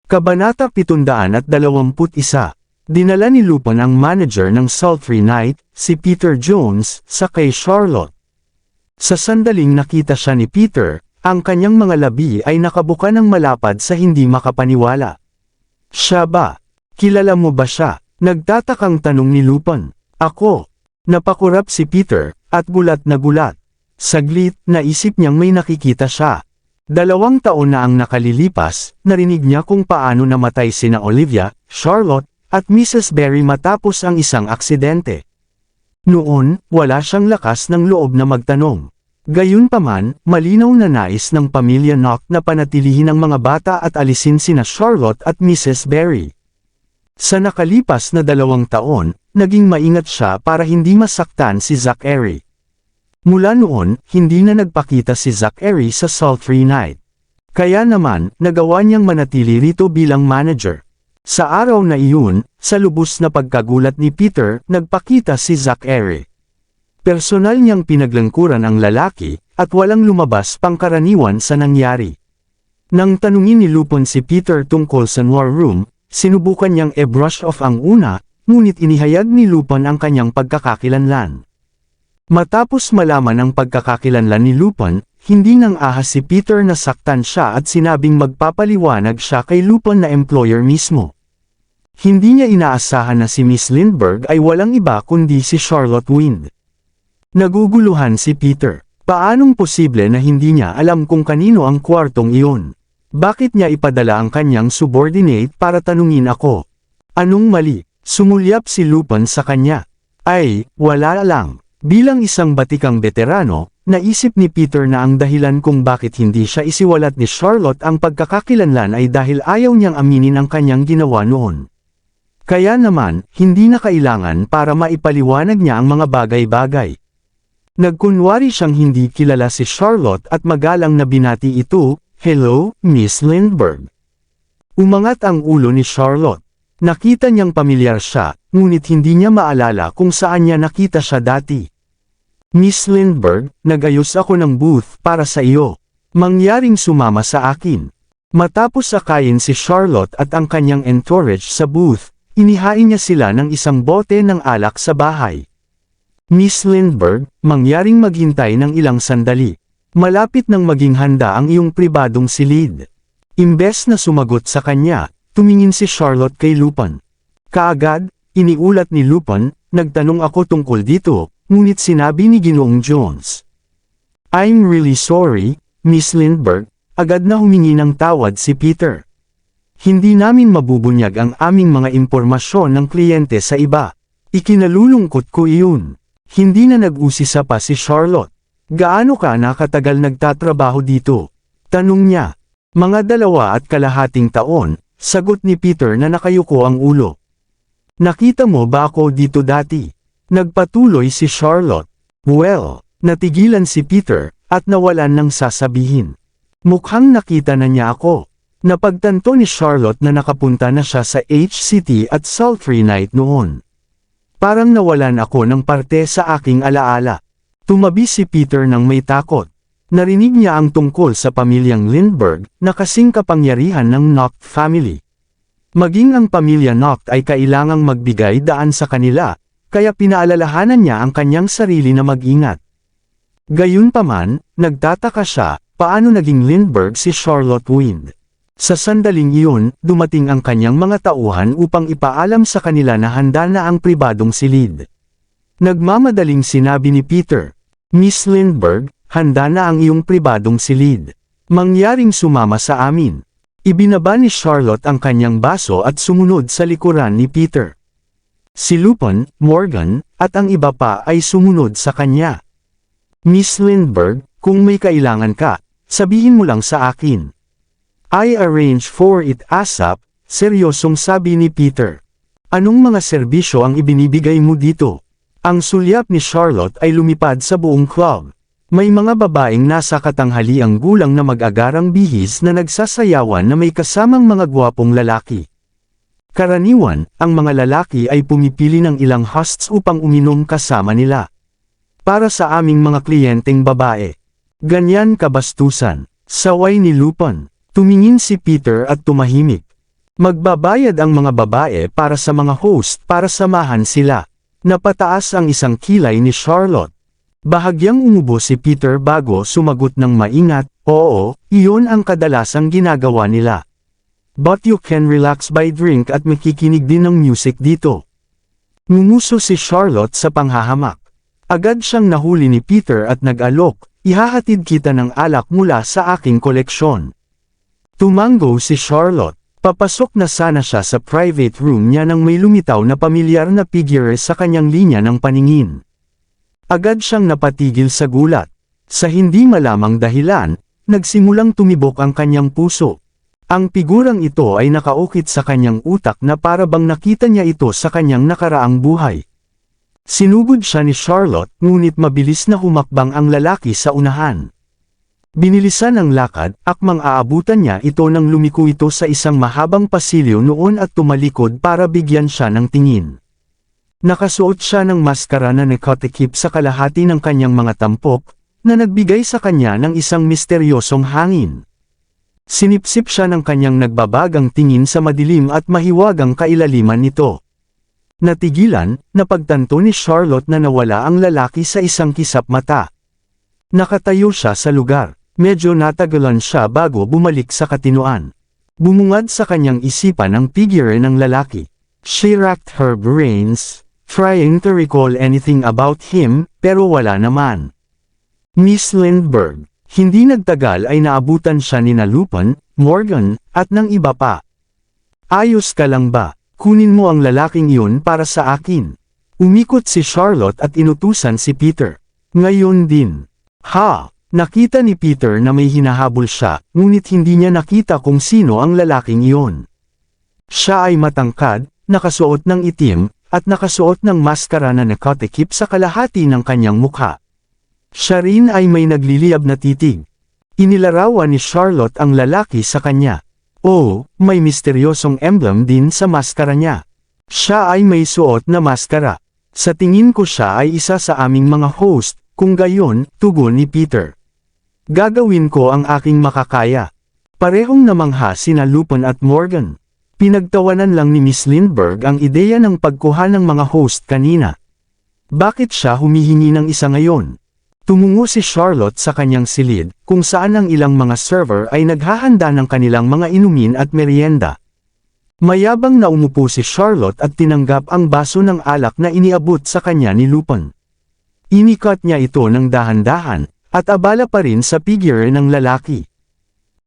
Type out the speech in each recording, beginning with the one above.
Kabanata 721. Dinala ni Lupin ang manager ng Sultry Night, si Peter Jones, sa kay Charlotte. Sa sandaling nakita siya ni Peter, ang kanyang mga labi ay nakabuka ng malapad sa hindi makapaniwala. Siya ba? Kilala mo ba siya? Nagtatakang tanong ni Lupin. Ako. Napakurap si Peter, at gulat na gulat. Saglit, naisip niyang may nakikita siya. 2 taon na ang nakalilipas, narinig niya kung paano namatay sina Olivia, Charlotte, at Mrs. Berry matapos ang isang aksidente. Noon, wala siyang lakas ng loob na magtanong. Gayunpaman, malinaw na nais ng pamilya Knock na panatilihin ang mga bata at alisin sina Charlotte at Mrs. Berry. Sa nakalipas na 2 taon, naging maingat siya para hindi masaktan si Zachary. Mula noon, hindi na nagpakita si Zachary sa Sultry Night. Kaya naman, nagawa niyang manatili rito bilang manager. Sa araw na iyon, sa lubos na pagkagulat ni Peter, nagpakita si Zachary. Personal niyang pinaglangkuran ang lalaki, at walang lumabas pangkaraniwan sa nangyari. Nang tanungin ni Lupin si Peter tungkol sa war room, sinubukan niyang e-brush off ang una, ngunit inihayag ni Lupin ang kanyang pagkakakilanlan. Matapos malaman ang pagkakakilanlan ni Lupin, hindi nang ahas si Peter na saktan siya at sinabing magpapaliwanag siya kay Lupin na employer mismo. Hindi niya inaasahan na si Miss Lindbergh ay walang iba kundi si Charlotte Wind. Naguguluhan si Peter. Paanong posible na hindi niya alam kung kanino ang kwartong iyon? Bakit niya ipadala ang kanyang subordinate para tanungin ako? Anong mali? Sumulyap si Lupin sa kanya. Ay, wala lang. Bilang isang batikang veterano, naisip ni Peter na ang dahilan kung bakit hindi siya isiwalat ni Charlotte ang pagkakakilanlan ay dahil ayaw niyang aminin ang kanyang ginawa noon. Kaya naman, hindi na kailangan para maipaliwanag niya ang mga bagay-bagay. Nagkunwari siyang hindi kilala si Charlotte at magalang na binati ito, "Hello, Miss Lindbergh." Umangat ang ulo ni Charlotte. Nakita niyang pamilyar siya, ngunit hindi niya maalala kung saan niya nakita siya dati. Miss Lindbergh, nagayos ako ng booth para sa iyo. Mangyaring sumama sa akin. Matapos sakayin si Charlotte at ang kanyang entourage sa booth, inihain niya sila ng isang bote ng alak sa bahay. Miss Lindbergh, mangyaring maghintay ng ilang sandali. Malapit nang maging handa ang iyong pribadong silid. Imbes na sumagot sa kanya, tumingin si Charlotte kay Lupin. Kaagad, iniulat ni Lupin, nagtanong ako tungkol dito, ngunit sinabi ni Ginoong Jones. I'm really sorry, Miss Lindbergh, agad na humingi ng tawad si Peter. Hindi namin mabubunyag ang aming mga impormasyon ng kliyente sa iba. Ikinalulungkot ko iyon. Hindi na nag-usisa pa si Charlotte. Gaano ka nakatagal nagtatrabaho dito? Tanong niya. Mga 2.5 taon. Sagot ni Peter na nakayuko ang ulo. Nakita mo ba ako dito dati? Nagpatuloy si Charlotte. Well, natigilan si Peter, at nawalan ng sasabihin. Mukhang nakita na niya ako. Napagtanto ni Charlotte na nakapunta na siya sa HCT at Sultry Night noon. Parang nawalan ako ng parte sa aking alaala. Tumabi si Peter nang may takot. Narinig niya ang tungkol sa pamilyang Lindbergh na kasing kapangyarihan ng Knock family. Maging ang pamilya Knock ay kailangang magbigay daan sa kanila, kaya pinaalalahanan niya ang kanyang sarili na mag-ingat. Gayunpaman, nagtataka siya, paano naging Lindbergh si Charlotte Wind. Sa sandaling iyon, dumating ang kanyang mga tauhan upang ipaalam sa kanila na handa na ang pribadong silid. Nagmamadaling sinabi ni Peter, Miss Lindbergh, handa na ang iyong pribadong silid. Mangyaring sumama sa amin. Ibinaba ni Charlotte ang kanyang baso at sumunod sa likuran ni Peter. Si Lupin, Morgan, at ang iba pa ay sumunod sa kanya. Miss Lindbergh, kung may kailangan ka, sabihin mo lang sa akin. I arrange for it ASAP, seryosong sabi ni Peter. Anong mga serbisyo ang ibinibigay mo dito? Ang sulyap ni Charlotte ay lumipad sa buong club. May mga babaeng nasa katanghaliang gulang na mag-agarang bihis na nagsasayawan na may kasamang mga gwapong lalaki. Karaniwan, ang mga lalaki ay pumipili ng ilang hosts upang uminom kasama nila. Para sa aming mga kliyenteng babae. Ganyan kabastusan. Saway ni Lupin. Tumingin si Peter at tumahimik. Magbabayad ang mga babae para sa mga host para samahan sila. Napataas ang isang kilay ni Charlotte. Bahagyang umubo si Peter bago sumagot ng maingat, oo, iyon ang kadalasang ginagawa nila. But you can relax by drink at makikinig din ng music dito. Ngumuso si Charlotte sa panghahamak. Agad siyang nahuli ni Peter at nag-alok, ihahatid kita ng alak mula sa aking koleksyon. Tumango si Charlotte. Papasok na sana siya sa private room niya nang may lumitaw na pamilyar na figure sa kanyang linya ng paningin. Agad siyang napatigil sa gulat. Sa hindi malamang dahilan, nagsimulang tumibok ang kanyang puso. Ang figurang ito ay nakaukit sa kanyang utak na para bang nakita niya ito sa kanyang nakaraang buhay. Sinugod siya ni Charlotte, ngunit mabilis na humakbang ang lalaki sa unahan. Binilisan ang lakad, akmang aabutan niya ito nang lumiko ito sa isang mahabang pasilyo noon at tumalikod para bigyan siya ng tingin. Nakasuot siya ng maskara na nakatikip sa kalahati ng kanyang mga tampok, na nagbigay sa kanya ng isang misteryosong hangin. Sinipsip siya ng kanyang nagbabagang tingin sa madilim at mahiwagang kailaliman nito. Natigilan, napagtanto ni Charlotte na nawala ang lalaki sa isang kisap mata. Nakatayo siya sa lugar, medyo natagalan siya bago bumalik sa katinoan. Bumungad sa kanyang isipan ang figure ng lalaki. She racked her brains, trying to recall anything about him, pero wala naman. Miss Lindbergh. Hindi nagtagal ay naabutan siya ni Lupin, Morgan, at ng iba pa. Ayos ka lang ba? Kunin mo ang lalaking iyon para sa akin. Umikot si Charlotte at inutusan si Peter. Ngayon din. Ha! Nakita ni Peter na may hinahabol siya, ngunit hindi niya nakita kung sino ang lalaking iyon. Siya ay matangkad, nakasuot ng itim, at nakasuot ng maskara na nakatikip sa kalahati ng kanyang mukha. Siya rin ay may nagliliyab na titig. Inilarawan ni Charlotte ang lalaki sa kanya. Oh, may misteryosong emblem din sa maskara niya. Siya ay may suot na maskara. Sa tingin ko siya ay isa sa aming mga host, kung gayon, tugon ni Peter. Gagawin ko ang aking makakaya. Parehong namangha sina Lupin at Morgan. Pinagtawanan lang ni Miss Lindbergh ang ideya ng pagkuha ng mga host kanina. Bakit siya humihingi ng isa ngayon? Tumungo si Charlotte sa kanyang silid, kung saan ang ilang mga server ay naghahanda ng kanilang mga inumin at merienda. Mayabang na umupo si Charlotte at tinanggap ang baso ng alak na iniabot sa kanya ni Lupin. Inikat niya ito ng dahan-dahan, at abala pa rin sa figure ng lalaki.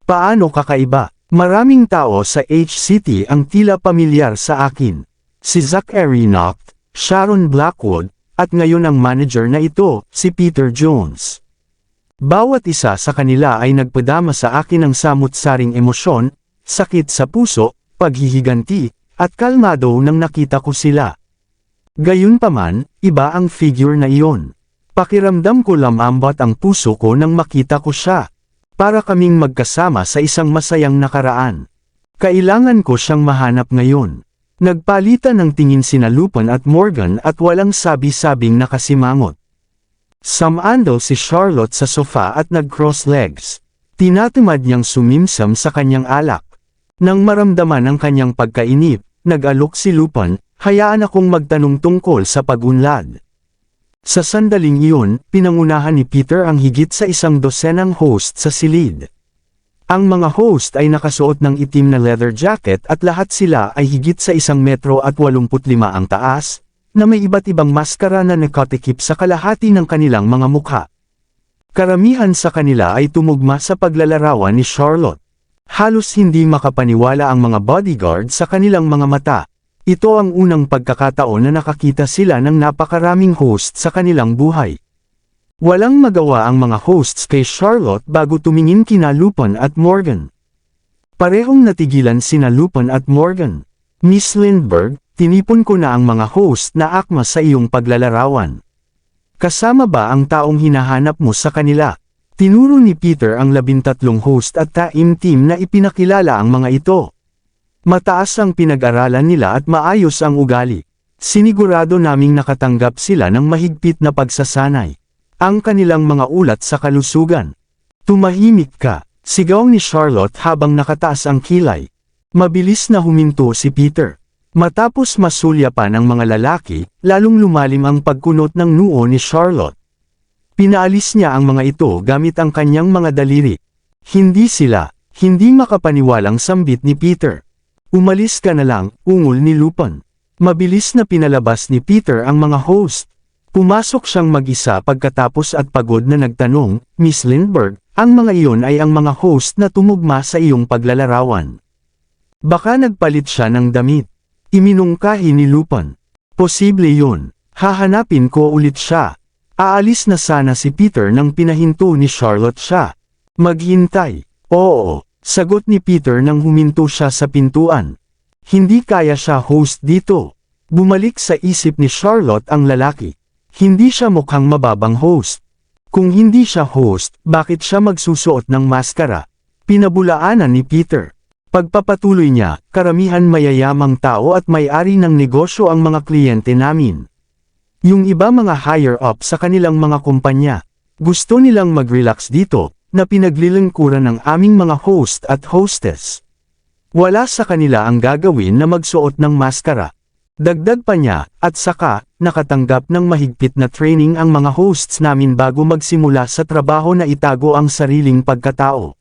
Paano kakaiba? Maraming tao sa HCT ang tila pamilyar sa akin. Si Zachary Noct, Sharon Blackwood, at ngayon ang manager na ito, si Peter Jones. Bawat isa sa kanila ay nagpadama sa akin ng samut-saring emosyon, sakit sa puso, paghihiganti, at kalmado nang nakita ko sila. Gayunpaman, iba ang figure na iyon. Pakiramdam ko lamambat ang puso ko nang makita ko siya. Para kaming magkasama sa isang masayang nakaraan. Kailangan ko siyang mahanap ngayon. Nagpalitan ng tingin sina Lupin at Morgan at walang sabi-sabing nakasimangot. Samandal si Charlotte sa sofa at nag-cross legs. Tinatamad niyang sumimsam sa kanyang alak. Nang maramdaman ang kanyang pagkainip, nag-alok si Lupin, hayaan akong magtanong tungkol sa pag-unlad. Sa sandaling iyon, pinangunahan ni Peter ang higit sa 100 host sa silid. Ang mga host ay nakasuot ng itim na leather jacket at lahat sila ay higit sa 1 metro at 85 ang taas, na may iba't ibang maskara na nakatikip sa kalahati ng kanilang mga mukha. Karamihan sa kanila ay tumugma sa paglalarawan ni Charlotte. Halos hindi makapaniwala ang mga bodyguard sa kanilang mga mata. Ito ang unang pagkakataon na nakakita sila ng napakaraming host sa kanilang buhay. Walang magawa ang mga hosts kay Charlotte bago tumingin kina Lupin at Morgan. Parehong natigilan sina Lupin at Morgan. Miss Lindbergh, tinipon ko na ang mga host na akma sa iyong paglalarawan. Kasama ba ang taong hinahanap mo sa kanila? Tinuro ni Peter ang 13 host at taim-team na ipinakilala ang mga ito. Mataas ang pinag-aralan nila at maayos ang ugali. Sinigurado naming nakatanggap sila ng mahigpit na pagsasanay. Ang kanilang mga ulat sa kalusugan. Tumahimik ka, sigaw ni Charlotte habang nakataas ang kilay. Mabilis na huminto si Peter. Matapos masulyapan ang mga lalaki, lalong lumalim ang pagkunot ng noo ni Charlotte. Pinaalis niya ang mga ito gamit ang kanyang mga daliri. Hindi makapaniwalang sambit ni Peter. Umalis ka na lang, ungol ni Lupin. Mabilis na pinalabas ni Peter ang mga host. Pumasok siyang mag-isa pagkatapos at pagod na nagtanong, Miss Lindbergh, ang mga iyon ay ang mga host na tumugma sa iyong paglalarawan. Baka nagpalit siya ng damit. Iminungkahi ni Lupin. Posible yun. Hahanapin ko ulit siya. Aalis na sana si Peter nang pinahinto ni Charlotte siya. Maghintay. Oo, sagot ni Peter nang huminto siya sa pintuan. Hindi kaya siya host dito. Bumalik sa isip ni Charlotte ang lalaki. Hindi siya mukhang mababang host. Kung hindi siya host, bakit siya magsusuot ng maskara? Pinabulaanan ni Peter. Pagpapatuloy niya, karamihan mayayamang tao at may-ari ng negosyo ang mga kliyente namin. Yung iba mga higher up sa kanilang mga kumpanya. Gusto nilang mag-relax dito, na pinaglilingkuran ng aming mga host at hostess. Wala sa kanila ang gagawin na magsuot ng maskara. Dagdag pa niya, at saka, nakatanggap ng mahigpit na training ang mga hosts namin bago magsimula sa trabaho na itago ang sariling pagkatao.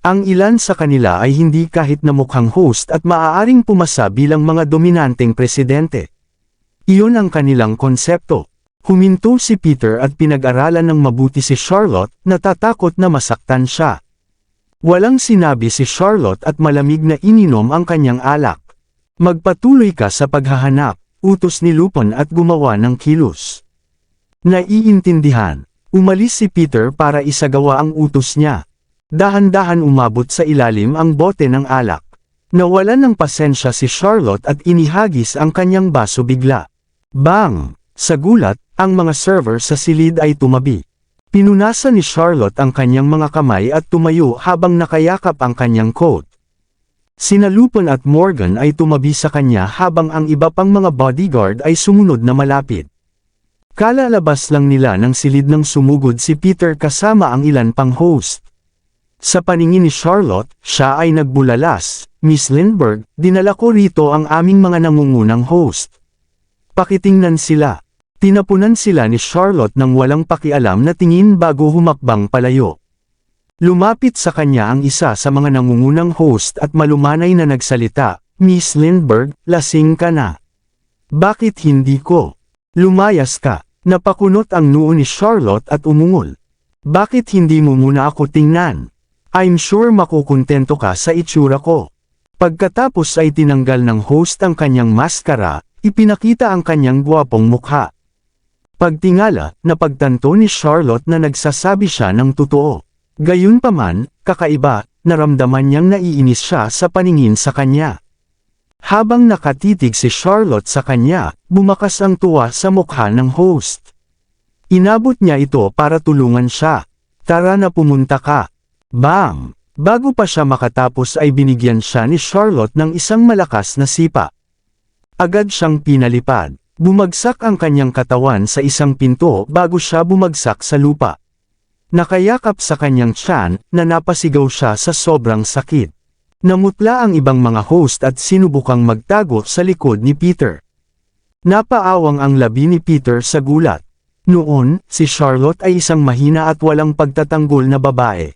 Ang ilan sa kanila ay hindi kahit na mukhang host at maaaring pumasa bilang mga dominanteng presidente. Iyon ang kanilang konsepto. Huminto si Peter at pinag-aralan ng mabuti si Charlotte, natatakot na masaktan siya. Walang sinabi si Charlotte at malamig na ininom ang kanyang alak. Magpatuloy ka sa paghahanap, utos ni Lupin at gumawa ng kilos. Naiintindihan. Umalis si Peter para isagawa ang utos niya. Dahan-dahan umabot sa ilalim ang bote ng alak. Nawalan ng pasensya si Charlotte at inihagis ang kanyang baso bigla. Bang! Sa gulat, ang mga server sa silid ay tumabi. Pinunasan ni Charlotte ang kanyang mga kamay at tumayo habang nakayakap ang kanyang coat. Sina Lupin at Morgan ay tumabi sa kanya habang ang iba pang mga bodyguard ay sumunod na malapit. Kalalabas lang nila ng silid nang sumugod si Peter kasama ang ilan pang host. Sa paningin ni Charlotte, siya ay nagbulalas, Miss Lindbergh, dinala ko rito ang aming mga nangungunang host. Pakitingnan sila. Tinapunan sila ni Charlotte nang walang pakialam na tingin bago humakbang palayo. Lumapit sa kanya ang isa sa mga nangungunang host at malumanay na nagsalita, Miss Lindbergh, lasing ka na. Bakit hindi ko? Lumayas ka. Napakunot ang noo ni Charlotte at umungol. Bakit hindi mo muna ako tingnan? I'm sure makukontento ka sa itsura ko. Pagkatapos ay tinanggal ng host ang kanyang maskara, ipinakita ang kanyang gwapong mukha. Pagtingala, napagtanto ni Charlotte na nagsasabi siya ng totoo. Gayunpaman, kakaiba, naramdaman niyang naiinis siya sa paningin sa kanya. Habang nakatitig si Charlotte sa kanya, bumakas ang tuwa sa mukha ng host. Inabot niya ito para tulungan siya. Tara na pumunta ka. Bang! Bago pa siya makatapos ay binigyan siya ni Charlotte ng isang malakas na sipa. Agad siyang pinalipad. Bumagsak ang kanyang katawan sa isang pinto bago siya bumagsak sa lupa. Nakayakap sa kanyang tiyan na napasigaw siya sa sobrang sakit. Namutla ang ibang mga host at sinubukang magtago sa likod ni Peter. Napaawang ang labi ni Peter sa gulat. Noon, si Charlotte ay isang mahina at walang pagtatanggol na babae.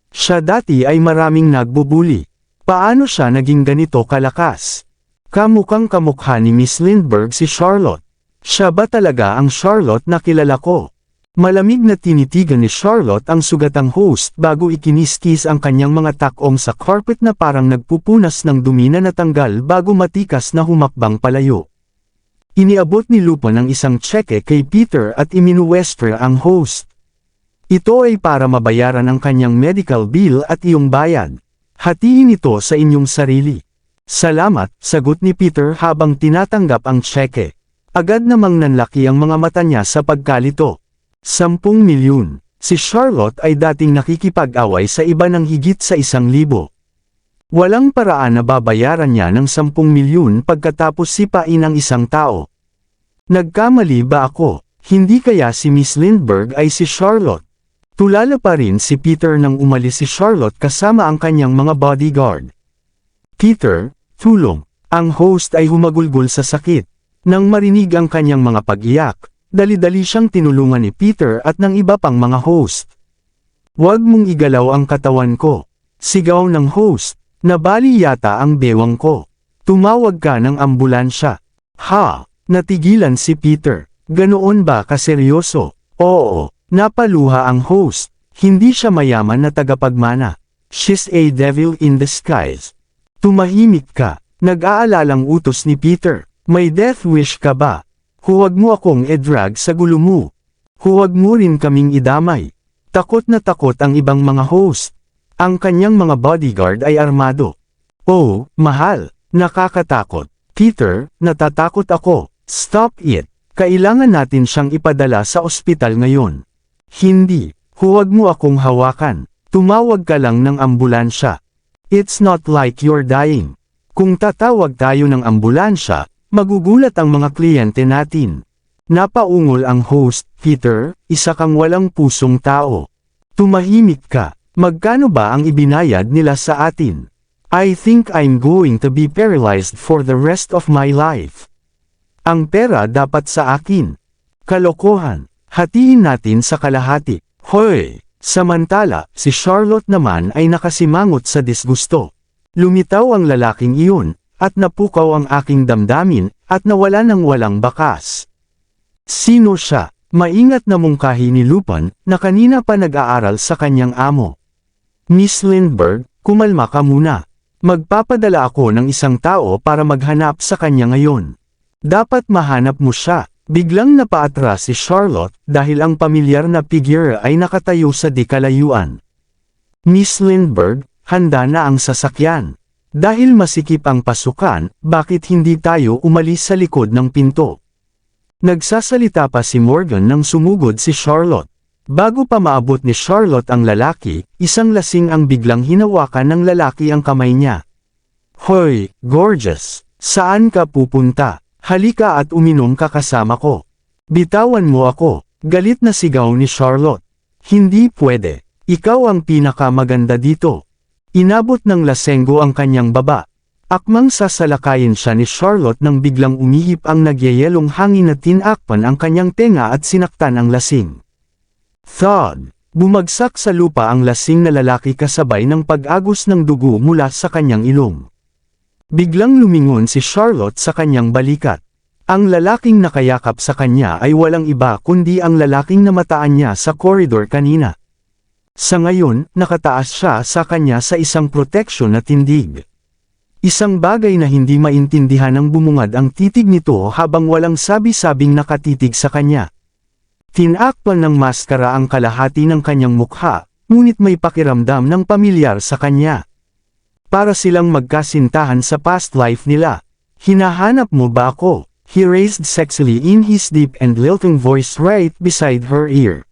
Siya dati ay maraming nagbubuli. Paano siya naging ganito kalakas? Kamukhang kamukha ni Miss Lindbergh si Charlotte. Siya ba talaga ang Charlotte na kilala ko? Malamig na tinitigan ni Charlotte ang sugatang host bago ikiniskis ang kanyang mga takong sa carpet na parang nagpupunas ng dumi na natanggal bago matikas na humakbang palayo. Iniabot ni Lupin ang isang tseke kay Peter at iminuwestra ang host. Ito ay para mabayaran ang kanyang medical bill at iyong bayad. Hatiin ito sa inyong sarili. Salamat, sagot ni Peter habang tinatanggap ang tseke. Agad namang nanlaki ang mga mata niya sa pagkalito. 10 milyon. Si Charlotte ay dating nakikipag-away sa iba ng higit sa 1,000. Walang paraan na babayaran niya ng 10 milyon pagkatapos sipain ang isang tao. Nagkamali ba ako? Hindi kaya si Miss Lindbergh ay si Charlotte? Tulala pa rin si Peter nang umalis si Charlotte kasama ang kanyang mga bodyguard. Peter, tulong. Ang host ay humagulgol sa sakit. Nang marinig ang kanyang mga pag-iyak, dali-dali siyang tinulungan ni Peter at ng iba pang mga host. Huwag mong igalaw ang katawan ko. Sigaw ng host. Nabali yata ang bewang ko. Tumawag ka ng ambulansya. Ha? Natigilan si Peter. Ganoon ba kaseryoso? Oo. Napaluha ang host. Hindi siya mayaman na tagapagmana. She's a devil in disguise. Tumahimik ka. Nag-aalalang utos ni Peter. May death wish ka ba? Huwag mo akong i-drag sa gulo mo. Huwag mo rin kaming idamay. Takot na takot ang ibang mga host. Ang kanyang mga bodyguard ay armado. Oh, mahal. Nakakatakot. Peter, natatakot ako. Stop it. Kailangan natin siyang ipadala sa ospital ngayon. Hindi. Huwag mo akong hawakan. Tumawag ka lang ng ambulansya. It's not like you're dying. Kung tatawag tayo ng ambulansya, magugulat ang mga kliyente natin. Napaungol ang host. Peter, isa kang walang pusong tao. Tumahimik ka. Magkano ba ang ibinayad nila sa atin? I think I'm going to be paralyzed for the rest of my life. Ang pera dapat sa akin. Kalokohan. Hatiin natin sa kalahati. Hoy! Samantala, si Charlotte naman ay nakasimangot sa disgusto. Lumitaw ang lalaking iyon, at napukaw ang aking damdamin, at nawala ng walang bakas. Sino siya? Maingat na mungkahi ni Lupin, na kanina pa nag-aaral sa kanyang amo. Miss Lindbergh, kumalma ka muna. Magpapadala ako ng isang tao para maghanap sa kanya ngayon. Dapat mahanap mo siya. Biglang napaatras si Charlotte, dahil ang pamilyar na figure ay nakatayo sa di kalayuan. Miss Lindbergh, handa na ang sasakyan. Dahil masikip ang pasukan, bakit hindi tayo umalis sa likod ng pinto? Nagsasalita pa si Morgan nang sumugod si Charlotte. Bago pa maabot ni Charlotte ang lalaki, isang lasing ang biglang hinawakan ng lalaki ang kamay niya. Hoy, gorgeous! Saan ka pupunta? Halika at uminom ka kasama ko. Bitawan mo ako. Galit na sigaw ni Charlotte. Hindi pwede. Ikaw ang pinakamaganda dito. Inabot ng lasenggo ang kanyang baba. Akmang sasalakayin siya ni Charlotte nang biglang umihip ang nagyayelong hangin na tinakpan ang kanyang tenga at sinaktan ang lasing. Thud! Bumagsak sa lupa ang lasing na lalaki kasabay ng pag-agos ng dugo mula sa kanyang ilong. Biglang lumingon si Charlotte sa kanyang balikat. Ang lalaking nakayakap sa kanya ay walang iba kundi ang lalaking namataan niya sa koridor kanina. Sa ngayon, nakataas siya sa kanya sa isang proteksyon na tindig. Isang bagay na hindi maintindihan ng bumungad ang titig nito habang walang sabi-sabing nakatitig sa kanya. Tinakpan ng maskara ang kalahati ng kanyang mukha, ngunit may pakiramdam ng pamilyar sa kanya. Para silang magkasintahan sa past life nila. Hinahanap mo ba ako? He raised sexily in his deep and lilting voice right beside her ear.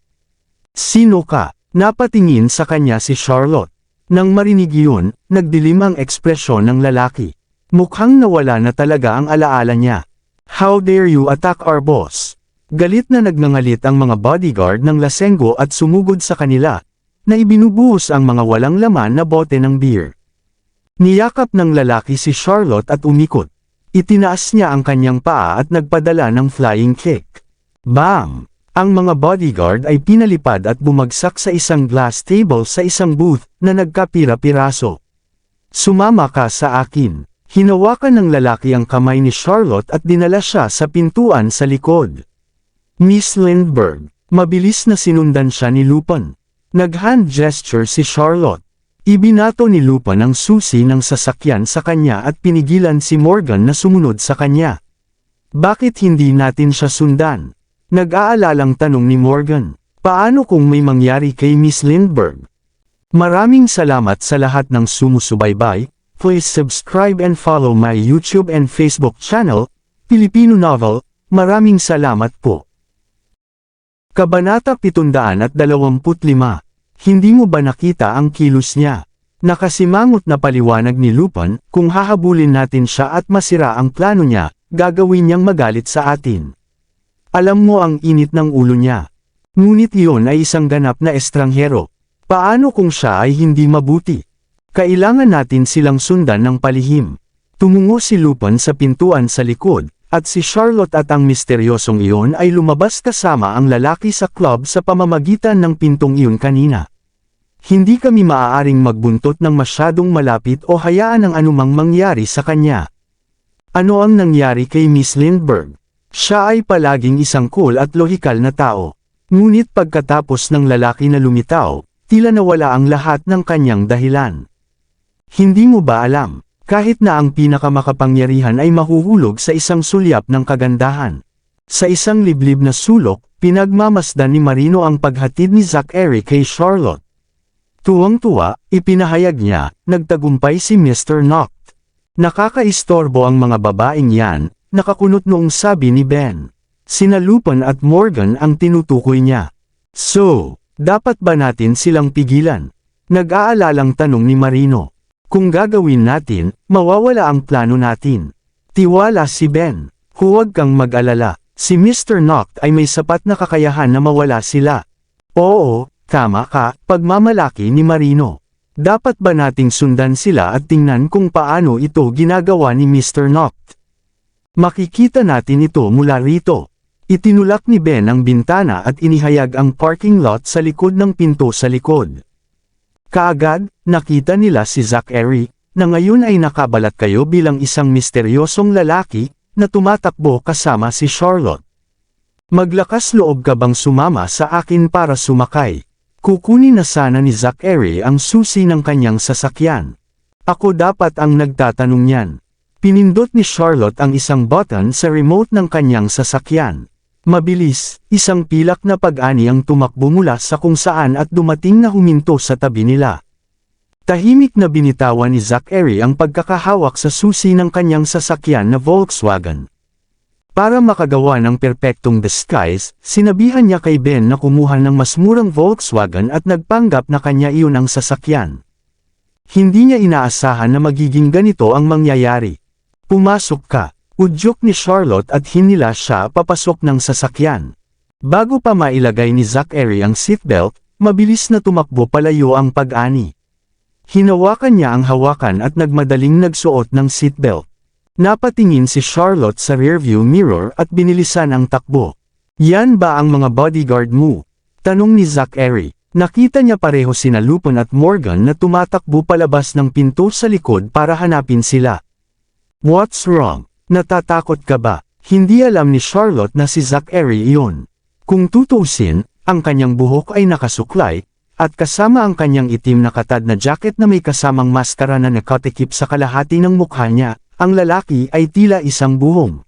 Sino ka? Napatingin sa kanya si Charlotte. Nang marinig yun, nagdilim ang ekspresyon ng lalaki. Mukhang nawala na talaga ang alaala niya. How dare you attack our boss? Galit na nagngangalit ang mga bodyguard ng lasenggo at sumugod sa kanila, na ibinubuhos ang mga walang laman na bote ng beer. Niyakap ng lalaki si Charlotte at umikot. Itinaas niya ang kanyang paa at nagpadala ng flying kick. Bam! Ang mga bodyguard ay pinalipad at bumagsak sa isang glass table sa isang booth na nagkapira-piraso. Sumama ka sa akin. Hinawakan ng lalaki ang kamay ni Charlotte at dinala siya sa pintuan sa likod. Miss Lindbergh, mabilis na sinundan siya ni Lupin. Nag-hand gesture si Charlotte. Ibinato ni Lupin ang susi ng sasakyan sa kanya at pinigilan si Morgan na sumunod sa kanya. Bakit hindi natin siya sundan? Nag-aalalang tanong ni Morgan. Paano kung may mangyari kay Miss Lindbergh? Maraming salamat sa lahat ng sumusubaybay. Please subscribe and follow my YouTube and Facebook channel, Filipino Novel. Maraming salamat po. Kabanata 725. Hindi mo ba nakita ang kilos niya? Nakasimangot na paliwanag ni Lupin, kung hahabulin natin siya at masira ang plano niya, gagawin niyang magalit sa atin. Alam mo ang init ng ulo niya. Ngunit iyon ay isang ganap na estranghero. Paano kung siya ay hindi mabuti? Kailangan natin silang sundan ng palihim. Tumungo si Lupin sa pintuan sa likod, at si Charlotte at ang misteryosong iyon ay lumabas kasama ang lalaki sa club sa pamamagitan ng pintong iyon kanina. Hindi kami maaaring magbuntot ng masyadong malapit o hayaan ang anumang mangyari sa kanya. Ano ang nangyari kay Miss Lindbergh? Siya ay palaging isang cool at lohikal na tao. Ngunit pagkatapos ng lalaki na lumitaw, tila nawala ang lahat ng kanyang dahilan. Hindi mo ba alam, kahit na ang pinakamakapangyarihan ay mahuhulog sa isang sulyap ng kagandahan. Sa isang liblib na sulok, pinagmamasdan ni Marino ang paghatid ni Zachary kay Charlotte. Tuwang-tuwa, ipinahayag niya, nagtagumpay si Mr. Noct. Nakakaistorbo ang mga babaeng yan, nakakunot noong sabi ni Ben. Sina Lupin at Morgan ang tinutukoy niya. So, dapat ba natin silang pigilan? Nag-aalalang tanong ni Marino. Kung gagawin natin, mawawala ang plano natin. Tiwala si Ben. Huwag kang mag-alala, si Mr. Noct ay may sapat na kakayahan na mawala sila. Oo, tama ka, pagmamalaki ni Marino. Dapat ba nating sundan sila at tingnan kung paano ito ginagawa ni Mr. Noct? Makikita natin ito mula rito. Itinulak ni Ben ang bintana at inihayag ang parking lot sa likod ng pinto sa likod. Kaagad, nakita nila si Zachary, na ngayon ay nakabalat kayo bilang isang misteryosong lalaki, na tumatakbo kasama si Charlotte. Maglakas loob ka bang sumama sa akin para sumakay? Kukunin na sana ni Zachary ang susi ng kanyang sasakyan. Ako dapat ang nagtatanong niyan. Pinindot ni Charlotte ang isang button sa remote ng kanyang sasakyan. Mabilis, isang pilak na pag-ani ang tumakbo mula sa kung saan at dumating na huminto sa tabi nila. Tahimik na binitawan ni Zachary ang pagkakahawak sa susi ng kanyang sasakyan na Volkswagen. Para makagawa ng perpektong disguise, sinabihan niya kay Ben na kumuha ng mas murang Volkswagen at nagpanggap na kanya iyon ang sasakyan. Hindi niya inaasahan na magiging ganito ang mangyayari. Pumasok ka. Udyok ni Charlotte at hinila siya papasok ng sasakyan. Bago pa mailagay ni Zachary ang seatbelt, mabilis na tumakbo palayo ang pag-ani. Hinawakan niya ang hawakan at nagmadaling nagsuot ng seatbelt. Napatingin si Charlotte sa rearview mirror at binilisan ang takbo. Yan ba ang mga bodyguard mo? Tanong ni Zachary. Nakita niya pareho sina Lupin at Morgan na tumatakbo palabas ng pinto sa likod para hanapin sila. What's wrong? Natatakot ka ba? Hindi alam ni Charlotte na si Zachary iyon. Kung tutuusin, ang kanyang buhok ay nakasuklay, at kasama ang kanyang itim na katad na jacket na may kasamang maskara na nakatikip sa kalahati ng mukha niya, ang lalaki ay tila isang buhong.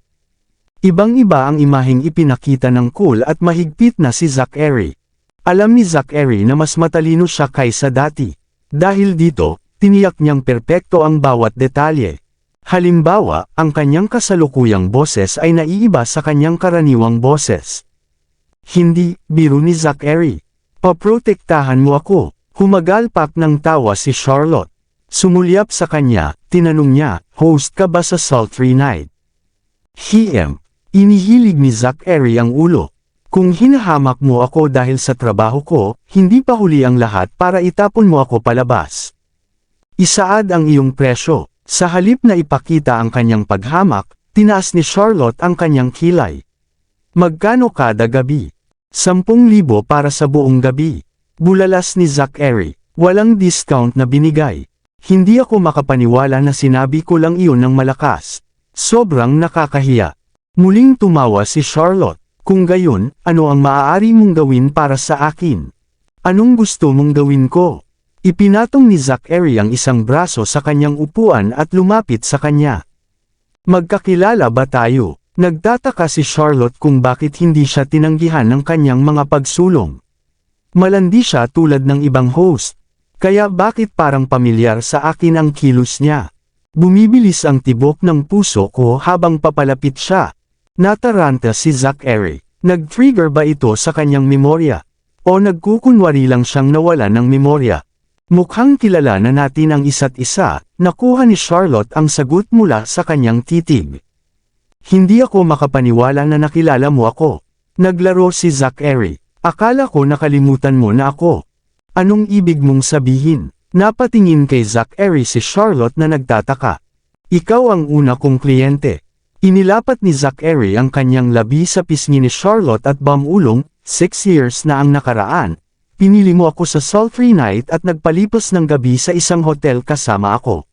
Ibang-iba ang imaheng ipinakita ng cool at mahigpit na si Zachary. Alam ni Zachary na mas matalino siya kaysa dati. Dahil dito, tiniyak niyang perpekto ang bawat detalye. Halimbawa, ang kanyang kasalukuyang boses ay naiiba sa kanyang karaniwang boses. Hindi, biro ni Zachary. Paprotektahan mo ako. Humagalpak ng tawa si Charlotte. Sumulyap sa kanya, tinanong niya, host ka ba sa Sultry Night? Inihilig ni Zachary ang ulo. Kung hinahamak mo ako dahil sa trabaho ko, hindi pa huli ang lahat para itapon mo ako palabas. Isaad ang iyong presyo. Sa halip na ipakita ang kanyang paghamak, tinaas ni Charlotte ang kanyang kilay. Magkano kada gabi? 10,000 para sa buong gabi. Bulalas ni Zachary. Walang discount na binigay. Hindi ako makapaniwala na sinabi ko lang iyon ng malakas. Sobrang nakakahiya. Muling tumawa si Charlotte. Kung gayon, ano ang maaari mong gawin para sa akin? Anong gusto mong gawin ko? Ipinatong ni Zachary ang isang braso sa kanyang upuan at lumapit sa kanya. Magkakilala ba tayo? Nagtataka si Charlotte kung bakit hindi siya tinanggihan ng kanyang mga pagsulong. Malandi siya tulad ng ibang host. Kaya bakit parang pamilyar sa akin ang kilos niya? Bumibilis ang tibok ng puso ko habang papalapit siya. Nataranta si Zachary. Nag-trigger ba ito sa kanyang memorya? O nagkukunwari lang siyang nawala ng memorya? Mukhang kilala na natin ang isa't isa, nakuha ni Charlotte ang sagot mula sa kanyang titig. Hindi ako makapaniwala na nakilala mo ako. Naglaro si Zachary. Akala ko nakalimutan mo na ako. Anong ibig mong sabihin? Napatingin kay Zachary si Charlotte na nagtataka. Ikaw ang una kong kliyente. Inilapat ni Zachary ang kanyang labi sa pisngi ni Charlotte at bumulong, 6 years na ang nakaraan. Pinili mo ako sa sultry night at nagpalipas ng gabi sa isang hotel kasama ako.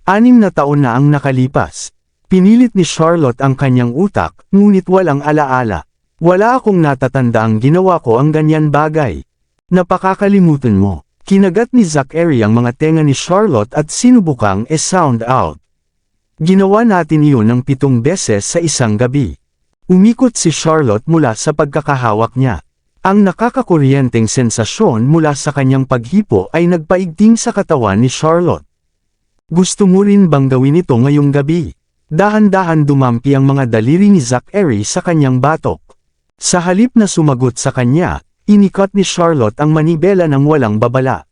6 na taon na ang nakalipas. Pinilit ni Charlotte ang kanyang utak, ngunit walang alaala. Wala akong natatanda ang ginawa ko ang ganyan bagay. Napakakalimutan mo. Kinagat ni Zachary ang mga tenga ni Charlotte at sinubukang sound out. Ginawa natin iyon ng 7 beses sa isang gabi. Umikot si Charlotte mula sa pagkakahawak niya. Ang nakakakuryenteng sensasyon mula sa kanyang paghipo ay nagpaigting sa katawan ni Charlotte. Gusto mo rin bang gawin ito ngayong gabi? Dahan-dahan dumampi ang mga daliri ni Zachary sa kanyang batok. Sa halip na sumagot sa kanya, inikot ni Charlotte ang manibela ng walang babala.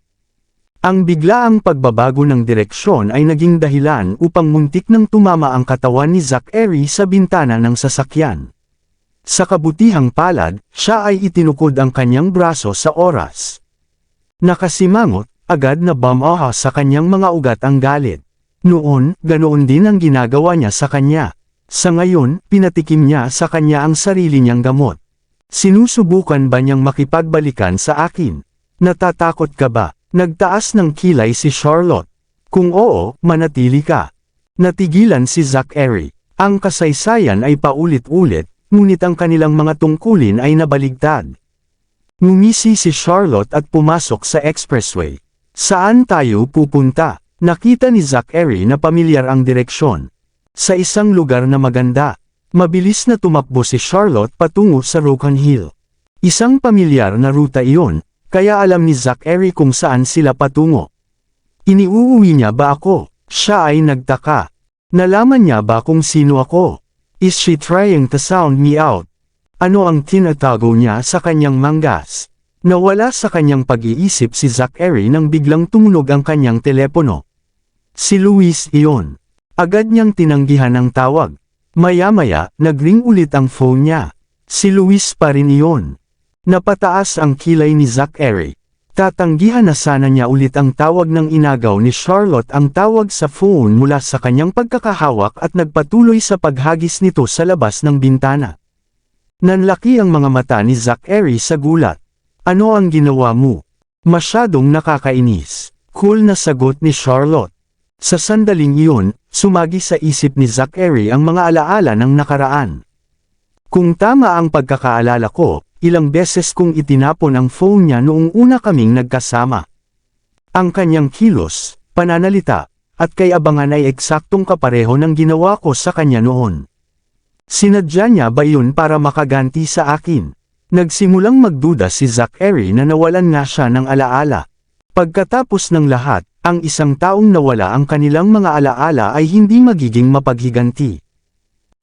Ang biglaang pagbabago ng direksyon ay naging dahilan upang muntik nang tumama ang katawan ni Zachary sa bintana ng sasakyan. Sa kabutihang palad, siya ay itinukod ang kanyang braso sa oras. Nakasimangot, agad na bumaha sa kanyang mga ugat ang galit. Noon, ganoon din ang ginagawa niya sa kanya. Sa ngayon, pinatikim niya sa kanya ang sarili niyang gamot. Sinusubukan ba niyang makipagbalikan sa akin? Natatakot ka ba? Nagtaas ng kilay si Charlotte. Kung oo, manatili ka. Natigilan si Zachary. Ang kasaysayan ay paulit-ulit, ngunit ang kanilang mga tungkulin ay nabaligtad. Ngumisi si Charlotte at pumasok sa expressway. Saan tayo pupunta? Nakita ni Zachary na pamilyar ang direksyon. Sa isang lugar na maganda. Mabilis na tumakbo si Charlotte patungo sa Rocon Hill. Isang pamilyar na ruta iyon, kaya alam ni Zachary kung saan sila patungo. Iniuuwi niya ba ako? Siya ay nagtaka. Nalaman niya ba kung sino ako? Is she trying to sound me out? Ano ang tinatago niya sa kanyang manggas? Nawala sa kanyang pag-iisip si Zachary nang biglang tumunog ang kanyang telepono. Si Luis iyon. Agad niyang tinanggihan ang tawag. Maya-maya, nagring ulit ang phone niya. Si Luis pa rin iyon. Napataas ang kilay ni Zachary. Tatanggihan na sana niya ulit ang tawag ng inagaw ni Charlotte ang tawag sa phone mula sa kanyang pagkakahawak at nagpatuloy sa paghagis nito sa labas ng bintana. Nanlaki ang mga mata ni Zachary sa gulat. Ano ang ginawa mo? Masyadong nakakainis. Cool na sagot ni Charlotte. Sa sandaling iyon, sumagi sa isip ni Zachary ang mga alaala ng nakaraan. Kung tama ang pagkakaalala ko, ilang beses kong itinapon ang phone niya noong una kaming nagkasama. Ang kanyang kilos, pananalita, at kay abangan ay eksaktong kapareho ng ginawa ko sa kanya noon. Sinadya niya ba yun para makaganti sa akin? Nagsimulang magduda si Zachary na nawalan nga siya ng alaala. Pagkatapos ng lahat, ang isang taong nawala ang kanilang mga alaala ay hindi magiging mapaghiganti.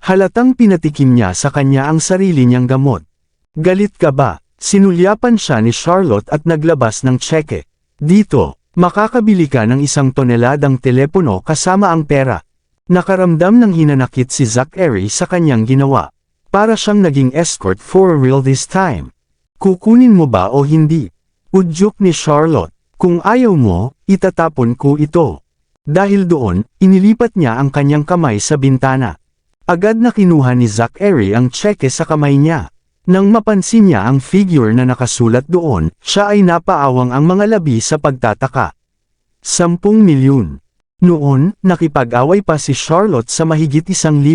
Halatang pinatikim niya sa kanya ang sarili niyang gamot. Galit ka ba? Sinulyapan siya ni Charlotte at naglabas ng tseke. Dito, makakabili ka ng 1 toneladang telepono kasama ang pera. Nakaramdam ng hinanakit si Zachary sa kanyang ginawa. Para siyang naging escort for real this time. Kukunin mo ba o hindi? Udyok ni Charlotte. Kung ayaw mo, itatapon ko ito. Dahil doon, inilipat niya ang kanyang kamay sa bintana. Agad na kinuha ni Zachary ang tseke sa kamay niya. Nang mapansin niya ang figure na nakasulat doon, siya ay napaawang ang mga labi sa pagtataka. 10 milyon. Noon, nakipag-away pa si Charlotte sa mahigit 1,000.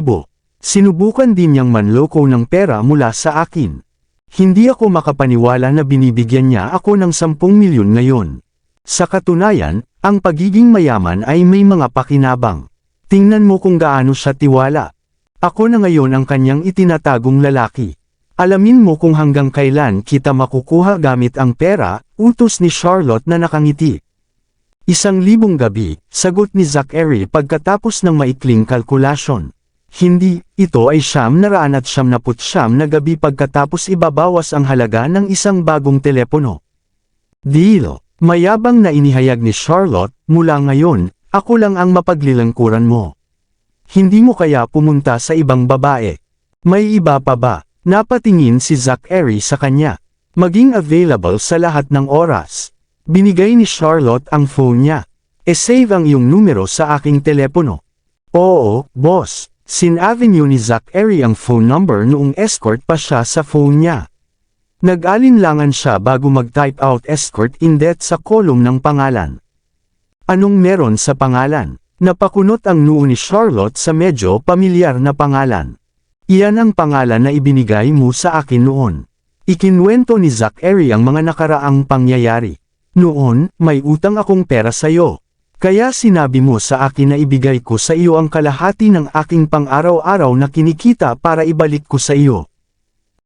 Sinubukan din niyang manloko ng pera mula sa akin. Hindi ako makapaniwala na binibigyan niya ako ng 10 milyon ngayon. Sa katunayan, ang pagiging mayaman ay may mga pakinabang. Tingnan mo kung gaano siya tiwala. Ako na ngayon ang kanyang itinatagong lalaki. Alamin mo kung hanggang kailan kita makukuha gamit ang pera, utos ni Charlotte na nakangiti. 1,000 gabi, sagot ni Zachary pagkatapos ng maikling kalkulasyon. Hindi, ito ay 999 na gabi pagkatapos ibabawas ang halaga ng isang bagong telepono. Deal. Mayabang na inihayag ni Charlotte, mula ngayon, ako lang ang mapaglilangkuran mo. Hindi mo kaya pumunta sa ibang babae? May iba pa ba? Napatingin si Zachary sa kanya. Maging available sa lahat ng oras. Binigay ni Charlotte ang phone niya. "E-save ang iyong numero sa aking telepono." "Oo, boss." Sinavenue ni Zachary ang phone number noong escort pa siya sa phone niya. Nag-alinlangan siya bago mag-type out escort indet sa kolum ng pangalan. Anong meron sa pangalan? Napakunot ang noo ni Charlotte sa medyo pamilyar na pangalan. "Iyan ang pangalan na ibinigay mo sa akin noon." Ikinwento ni Zachary ang mga nakaraang pangyayari. "Noon, may utang akong pera sa'yo. Kaya sinabi mo sa akin na ibigay ko sa iyo ang kalahati ng aking pang-araw-araw na kinikita para ibalik ko sa iyo."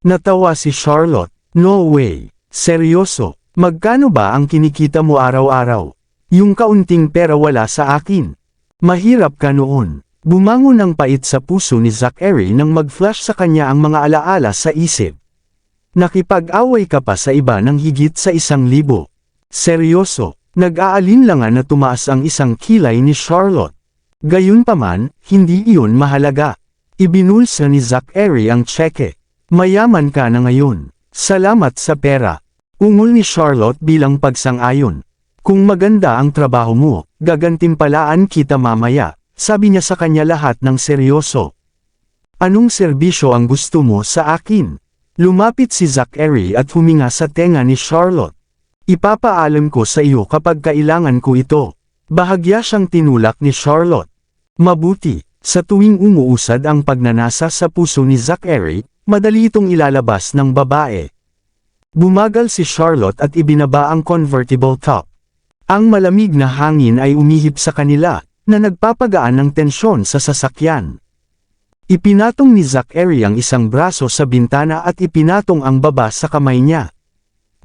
Natawa si Charlotte. "No way. Seryoso? Magkano ba ang kinikita mo araw-araw? Yung kaunting pera wala sa akin. Mahirap ka noon." Bumangon ang pait sa puso ni Zachary nang mag-flash sa kanya ang mga alaala sa isip. Nakipag-away ka pa sa iba ng higit sa 1,000. Seryoso? Nag-aalinlangan na tumaas ang isang kilay ni Charlotte. Gayunpaman, hindi iyon mahalaga. Ibinulsa ni Zachary ang tseke. "Mayaman ka na ngayon. Salamat sa pera." Ungol ni Charlotte bilang pagsang-ayon. "Kung maganda ang trabaho mo, gagantimpalaan kita mamaya," sabi niya sa kanya lahat ng seryoso. "Anong serbisyo ang gusto mo sa akin?" Lumapit si Zachary at huminga sa tenga ni Charlotte. "Ipapaalam ko sa iyo kapag kailangan ko ito." Bahagya siyang tinulak ni Charlotte. Mabuti, sa tuwing umuusad ang pagnanasa sa puso ni Zachary, madali itong ilalabas ng babae. Bumagal si Charlotte at ibinaba ang convertible top. Ang malamig na hangin ay umihip sa kanila, na nagpapagaan ng tensyon sa sasakyan. Ipinatong ni Zachary ang isang braso sa bintana at ipinatong ang baba sa kamay niya.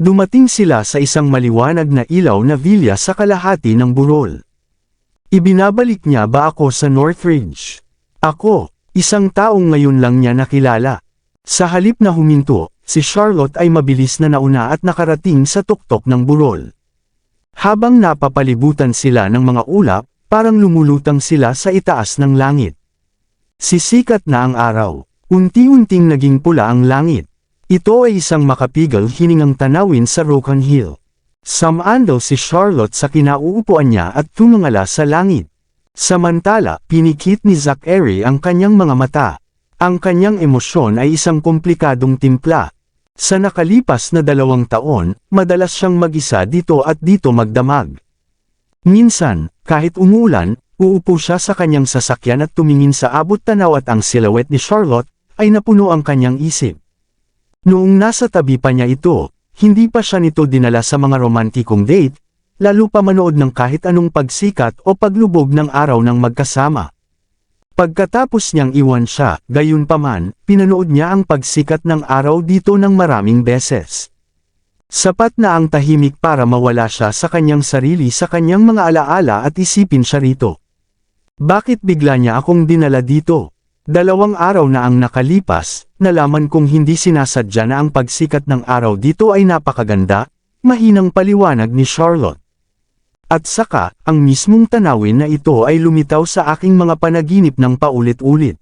Dumating sila sa isang maliwanag na ilaw na villa sa kalahati ng burol. "Ibinabalik niya ba ako sa Northridge?" "Ako, isang taong ngayon lang niya nakilala." Sa halip na huminto, si Charlotte ay mabilis na nauna at nakarating sa tuktok ng burol. Habang napapalibutan sila ng mga ulap, parang lumulutang sila sa itaas ng langit. Sisikat na ang araw. Unti-unting naging pula ang langit. Ito ay isang makapigil hiningang tanawin sa Rocon Hill. Sumandal si Charlotte sa kinauupuan niya at tumingala sa langit. Samantala, pinikit ni Zachary ang kanyang mga mata. Ang kanyang emosyon ay isang komplikadong timpla. Sa nakalipas na 2 taon, madalas siyang mag-isa dito at dito magdamag. Minsan, kahit umulan, uupo siya sa kanyang sasakyan at tumingin sa abot-tanaw at ang silhouette ni Charlotte, ay napuno ang kanyang isip. Noong nasa tabi pa niya ito, hindi pa siya nito dinala sa mga romantikong date, lalo pa manood ng kahit anong pagsikat o paglubog ng araw ng magkasama. Pagkatapos niyang iwan siya, gayunpaman, pinanood niya ang pagsikat ng araw dito ng maraming beses. Sapat na ang tahimik para mawala siya sa kanyang sarili sa kanyang mga alaala at isipin siya rito. Bakit bigla niya akong dinala dito? 2 araw na ang nakalipas, nalaman kong hindi sinasadya na ang pagsikat ng araw dito ay napakaganda, mahinang paliwanag ni Charlotte. At saka, ang mismong tanawin na ito ay lumitaw sa aking mga panaginip ng paulit-ulit.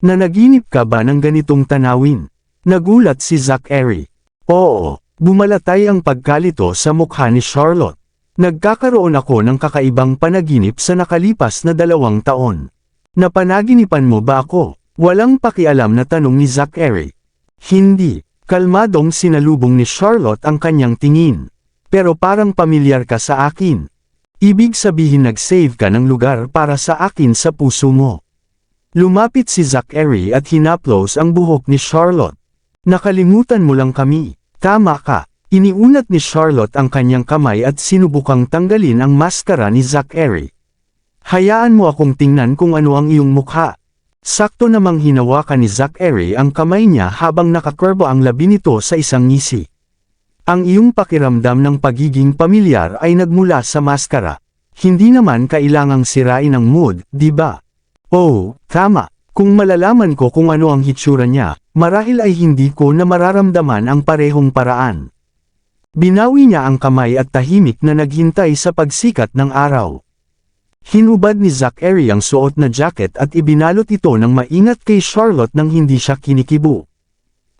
Nanaginip ka ba ng ganitong tanawin? Nagulat si Zachary. Oo, bumalatay ang pagkalito sa mukha ni Charlotte. Nagkakaroon ako ng kakaibang panaginip sa nakalipas na 2 taon. Napanaginipan mo ba ako? Walang pakialam na tanong ni Zachary. Hindi. Kalmadong sinalubong ni Charlotte ang kanyang tingin. Pero parang pamilyar ka sa akin. Ibig sabihin nag-save ka ng lugar para sa akin sa puso mo. Lumapit si Zachary at hinaplos ang buhok ni Charlotte. Nakalimutan mo lang kami. Tama ka. Iniunat ni Charlotte ang kanyang kamay at sinubukang tanggalin ang maskara ni Zachary. Hayaan mo akong tingnan kung ano ang iyong mukha. Sakto namang hinawakan ni Zachary ang kamay niya habang nakakurbo ang labi nito sa isang ngisi. Ang iyong pakiramdam ng pagiging pamilyar ay nagmula sa maskara. Hindi naman kailangang sirain ang mood, di ba? Oh, tama. Kung malalaman ko kung ano ang hitsura niya, marahil ay hindi ko na mararamdaman ang parehong paraan. Binawi niya ang kamay at tahimik na naghintay sa pagsikat ng araw. Hinubad ni Zachary ang suot na jacket at ibinalot ito ng maingat kay Charlotte nang hindi siya kinikibo.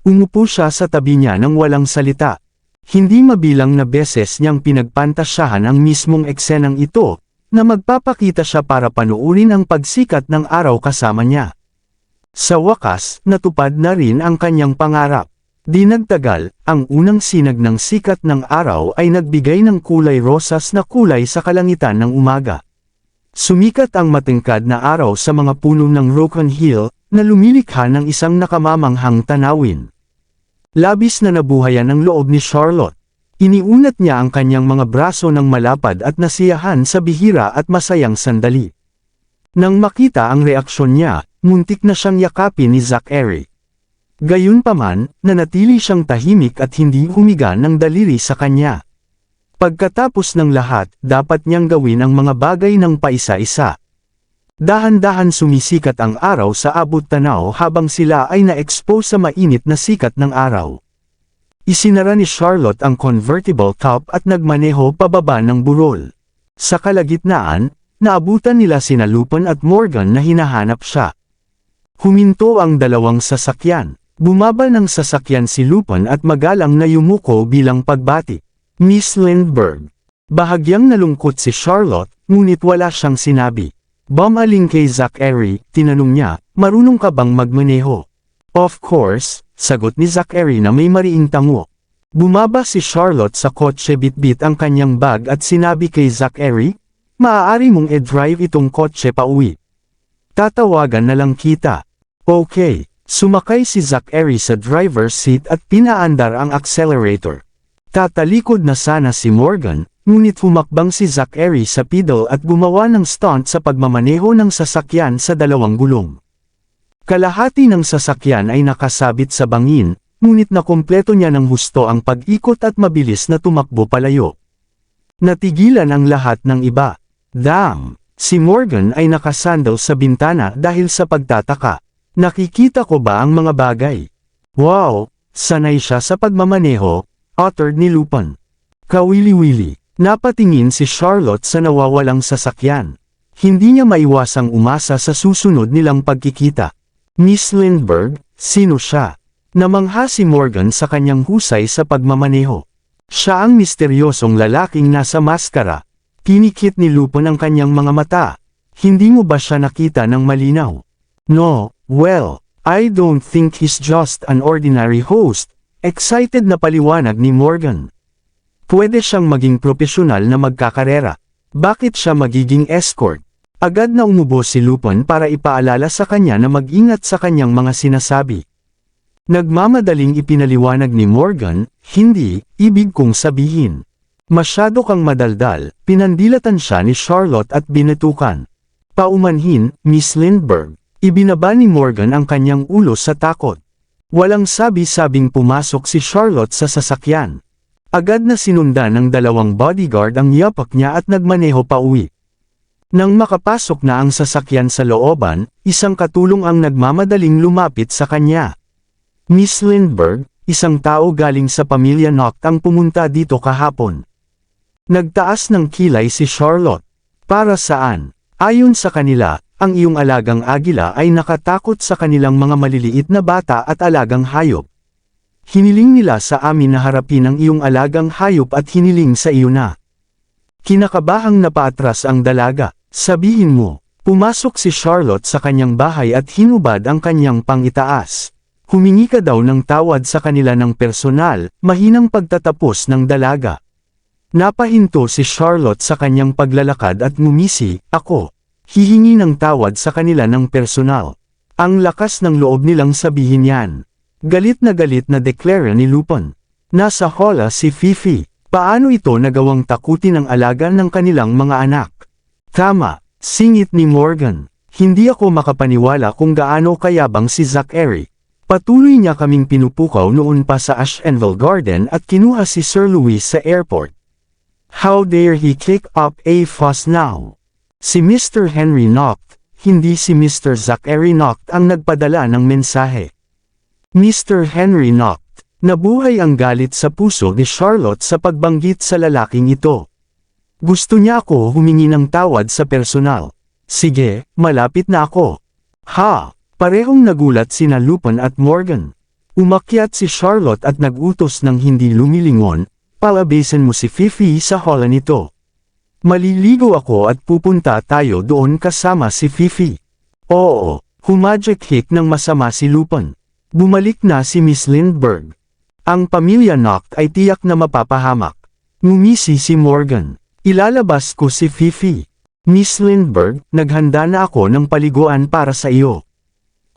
Umupo siya sa tabi niya nang walang salita. Hindi mabilang na beses niyang pinagpantasyahan ang mismong eksenang ito, na magpapakita siya para panuurin ang pagsikat ng araw kasama niya. Sa wakas, natupad na rin ang kanyang pangarap. Di nagtagal, ang unang sinag ng sikat ng araw ay nagbigay ng kulay rosas na kulay sa kalangitan ng umaga. Sumikat ang matingkad na araw sa mga puno ng Rocan Hill, na lumilikha ng isang nakamamanghang tanawin. Labis na nabuhayan ang loob ni Charlotte. Iniunat niya ang kanyang mga braso ng malapad at nasiyahan sa bihira at masayang sandali. Nang makita ang reaksyon niya, muntik na siyang yakapin ni Zachary. Gayunpaman, nanatili siyang tahimik at hindi humiga ng daliri sa kanya. Pagkatapos ng lahat, dapat niyang gawin ang mga bagay ng paisa-isa. Dahan-dahan sumisikat ang araw sa abot tanaw habang sila ay na-expose sa mainit na sikat ng araw. Isinara ni Charlotte ang convertible top at nagmaneho pababa ng burol. Sa kalagitnaan, naabutan nila sina Lupin at Morgan na hinahanap siya. Huminto ang dalawang sasakyan. Bumaba ng sasakyan si Lupin at magalang na yumuko bilang pagbati. Miss Lindbergh. Bahagyang nalungkot si Charlotte, ngunit wala siyang sinabi. Bumaling kay Zachary, tinanong niya, marunong ka bang magmaneho? Of course, sagot ni Zachary na may mariing tango. Bumaba si Charlotte sa kotse bitbit ang kanyang bag at sinabi kay Zachary, maaari mong e-drive itong kotse pa uwi. Tatawagan na lang kita. Okay, sumakay si Zachary sa driver's seat at pinaandar ang accelerator. Tatalikod na sana si Morgan, ngunit humakbang si Zachary sa pedal at gumawa ng stunt sa pagmamaneho ng sasakyan sa dalawang gulong. Kalahati ng sasakyan ay nakasabit sa bangin, ngunit nakumpleto niya ng husto ang pag-ikot at mabilis na tumakbo palayo. Natigilan ang lahat ng iba. Damn! Si Morgan ay nakasandal sa bintana dahil sa pagtataka. Nakikita ko ba ang mga bagay? Wow! Sanay siya sa pagmamaneho, uttered ni Lupin. Kawili-wili. Napatingin si Charlotte sa nawawalang sasakyan. Hindi niya maiwasang umasa sa susunod nilang pagkikita. Miss Lindbergh, sino siya? Namangha si Morgan sa kanyang husay sa pagmamaneho. Siya ang misteryosong lalaking nasa maskara. Pinikit ni Lupin ang kanyang mga mata. Hindi mo ba siya nakita ng malinaw? No, well, I don't think he's just an ordinary host. Excited na paliwanag ni Morgan. Pwede siyang maging propesyonal na magkakarera. Bakit siya magiging escort? Agad na umubo si Lupin para ipaalala sa kanya na mag-ingat sa kanyang mga sinasabi. Nagmamadaling ipinaliwanag ni Morgan, hindi, ibig kong sabihin. Masyado kang madaldal, pinandilatan siya ni Charlotte at binetukan. Paumanhin, Miss Lindbergh. Ibinaba ni Morgan ang kanyang ulo sa takot. Walang sabi-sabing pumasok si Charlotte sa sasakyan. Agad na sinundan ng dalawang bodyguard ang yapak niya at nagmaneho pa uwi. Nang makapasok na ang sasakyan sa looban, isang katulong ang nagmamadaling lumapit sa kanya. Miss Lindbergh, isang tao galing sa pamilya Noct ang pumunta dito kahapon. Nagtaas ng kilay si Charlotte. Para saan? Ayon sa kanila, ang iyong alagang agila ay nakatakot sa kanilang mga maliliit na bata at alagang hayop. Hiniling nila sa amin na harapin ang iyong alagang hayop at hiniling sa iyo na. Kinakabahang napaatras ang dalaga. Sabihin mo, pumasok si Charlotte sa kanyang bahay at hinubad ang kanyang pangitaas. Humingi ka daw ng tawad sa kanila ng personal, mahinang pagtatapos ng dalaga. Napahinto si Charlotte sa kanyang paglalakad at ngumisi, ako. Hihingi ng tawad sa kanila ng personal. Ang lakas ng loob nilang sabihin yan. Galit na deklara ni Lupin. Nasa hola si Fifi. Paano ito nagawang takutin ang alaga ng kanilang mga anak? Tama, singit ni Morgan. Hindi ako makapaniwala kung gaano kayabang si Zachary. Patuloy niya kaming pinupukaw noon pa sa Ashenville Garden at kinuha si Sir Louis sa airport. How dare he kick up a fuss now? Si Mr. Henry Noct, hindi si Mr. Zachary Noct ang nagpadala ng mensahe. Mr. Henry Noct, nabuhay ang galit sa puso ni Charlotte sa pagbanggit sa lalaking ito. Gusto niya ako humingi ng tawad sa personal. Sige, malapit na ako. Ha! Parehong nagulat sina Lupin at Morgan. Umakyat si Charlotte at nagutos ng hindi lumilingon, Palabasin mo si Fifi sa hall nito. Maliligo ako at pupunta tayo doon kasama si Fifi. Oo, humajikhik ng masama si Lupin. Bumalik na si Miss Lindbergh. Ang pamilya Noct ay tiyak na mapapahamak. Ngumisi si Morgan. Ilalabas ko si Fifi. Miss Lindbergh, naghanda na ako ng paliguan para sa iyo.